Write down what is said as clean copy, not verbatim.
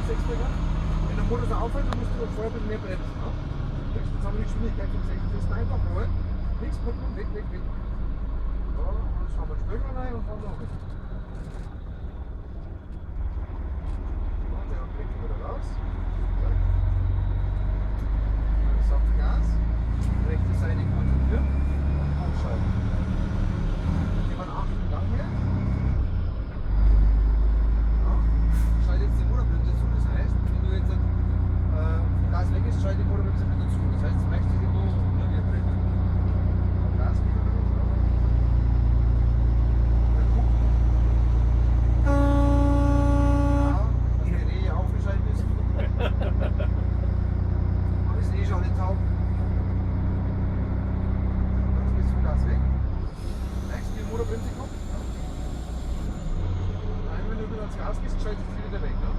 die Sechsbrecher. Wenn der Motor so auffällt, dann musst du vorher ein bisschen mehr bremsen. Ne? Jetzt haben wir die Geschwindigkeit vom 6. Einfach holen. Nichts gucken, weg. So, und jetzt schauen wir den Spiegel rein und fahren noch mit. So, der blickt wieder raus. Zack. Dann saft Gas. Rechte Seite an die Tür. Und ausschalten. Gehen wir einen 8. Gang hier. Ja. Schalte jetzt die Motorbremse zu. Das heißt, wenn du jetzt Gas weg ist, schalte die Motorbremse wieder zu. Das heißt, du merkst dich irgendwo unter dir brennen. Gas wieder raus. Schon in Taub. Jetzt bist du Gas weg. Merkst du, wie die Motorbremse kommt? Nein, wenn du wieder ans Gas gehst, schaltet sie wieder weg. Ne?